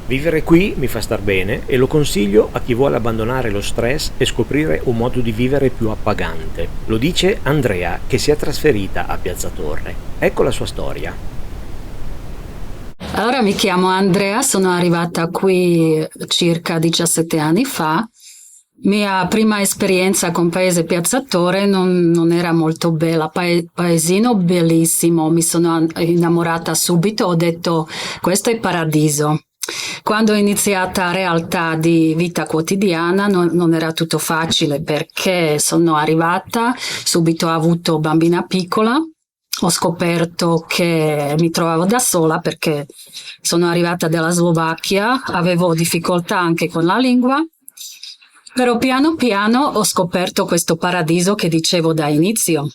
Vivere qui mi fa star bene e lo consiglio a chi vuole abbandonare lo stress e scoprire un modo di vivere più appagante. Lo dice Andrea, che si è trasferita a Piazza Torre. Ecco la sua storia. Allora, mi chiamo Andrea, sono arrivata qui circa 17 anni fa. Mia prima esperienza con paese Piazza Torre non era molto bella, paesino bellissimo, mi sono innamorata subito, ho detto questo è paradiso. Quando è iniziata realtà di vita quotidiana non era tutto facile, perché sono arrivata, subito ho avuto bambina piccola, ho scoperto che mi trovavo da sola perché sono arrivata dalla Slovacchia, avevo difficoltà anche con la lingua, però piano piano ho scoperto questo paradiso che dicevo da inizio.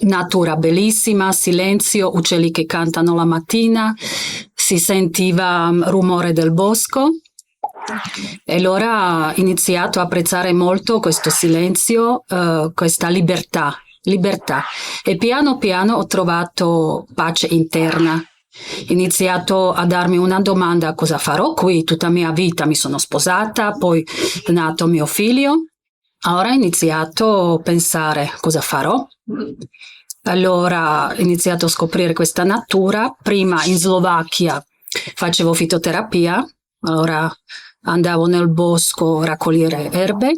Natura bellissima, silenzio, uccelli che cantano la mattina, si sentiva rumore del bosco e allora ho iniziato a apprezzare molto questo silenzio, questa libertà. E piano piano ho trovato pace interna. Ho iniziato a darmi una domanda: cosa farò qui? Tutta la mia vita mi sono sposata, poi è nato mio figlio. Ora ho iniziato a pensare cosa farò. Allora ho iniziato a scoprire questa natura. Prima in Slovacchia facevo fitoterapia, allora andavo nel bosco a raccogliere erbe,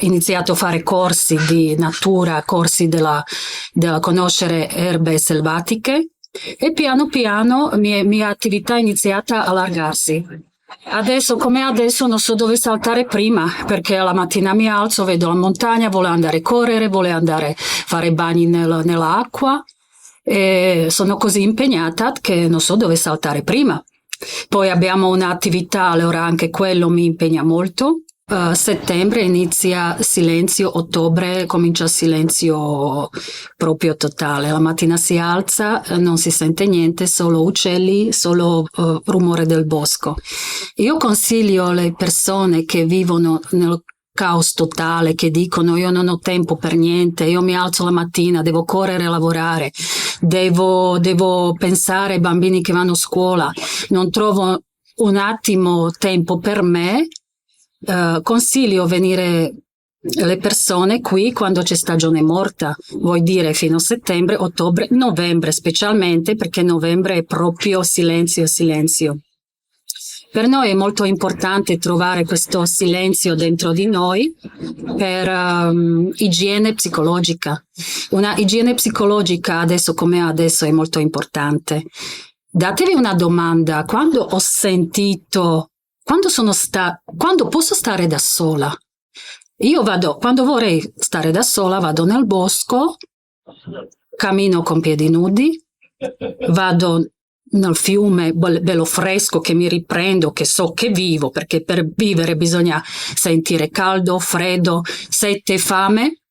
iniziato a fare corsi di natura, corsi della conoscere erbe selvatiche, e piano piano mia attività è iniziata a allargarsi. Adesso come adesso non so dove saltare prima, perché la mattina mi alzo, vedo la montagna, voglio andare a correre, voglio andare a fare bagni nell'acqua, e sono così impegnata che non so dove saltare prima. Poi abbiamo un'attività, allora anche quello mi impegna molto. Settembre inizia silenzio, ottobre comincia silenzio proprio totale. La mattina si alza, non si sente niente, solo uccelli, solo rumore del bosco. Io consiglio alle persone che vivono nel caos totale, che dicono io non ho tempo per niente, io mi alzo la mattina, devo correre a lavorare, devo pensare ai bambini che vanno a scuola, non trovo un attimo tempo per me. Consiglio venire le persone qui quando c'è stagione morta, vuol dire fino a settembre, ottobre, novembre specialmente, perché novembre è proprio silenzio. Per noi è molto importante trovare questo silenzio dentro di noi per igiene psicologica. Una igiene psicologica adesso come adesso è molto importante. Datevi una domanda: quando ho sentito quando posso stare da sola? Quando vorrei stare da sola, vado nel bosco, cammino con piedi nudi, vado nel fiume bello fresco che mi riprendo, che so che vivo, perché per vivere bisogna sentire caldo, freddo, sete, fame,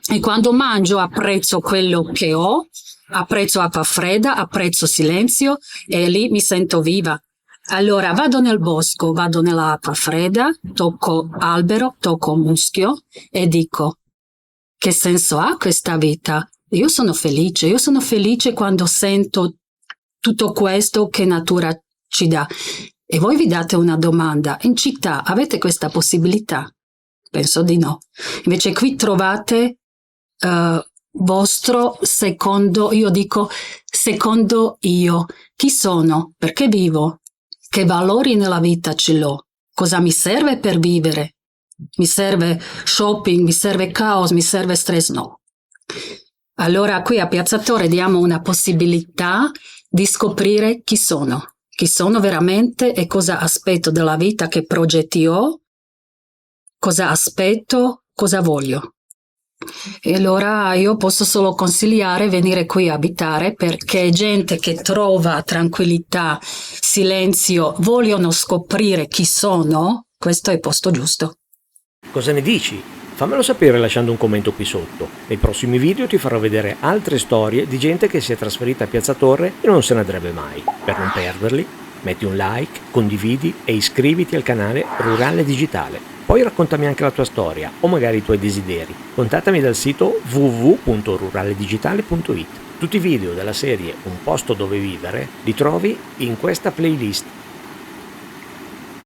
e quando mangio apprezzo quello che ho, apprezzo acqua fredda, apprezzo silenzio, e lì mi sento viva. Allora vado nel bosco, vado nell'acqua fredda, tocco albero, tocco muschio e dico: che senso ha questa vita? Io sono felice quando sento tutto questo che natura ci dà. E voi vi date una domanda: in città avete questa possibilità? Penso di no. Invece qui trovate vostro secondo, io dico secondo io. Chi sono? Perché vivo? Che valori nella vita ce l'ho? Cosa mi serve per vivere? Mi serve shopping? Mi serve caos? Mi serve stress? No. Allora qui a Piazza Torre diamo una possibilità di scoprire chi sono veramente e cosa aspetto della vita, che progetti ho, cosa aspetto, cosa voglio. E allora io posso solo consigliare venire qui a abitare, perché gente che trova tranquillità, silenzio, vogliono scoprire chi sono, questo è il posto giusto. Cosa ne dici? Fammelo sapere lasciando un commento qui sotto. Nei prossimi video ti farò vedere altre storie di gente che si è trasferita a Piazza Torre e non se ne andrebbe mai. Per non perderli, metti un like, condividi e iscriviti al canale Rurale Digitale. Poi raccontami anche la tua storia o magari i tuoi desideri. Contattami dal sito www.ruraledigitale.it. Tutti i video della serie Un posto dove vivere li trovi in questa playlist.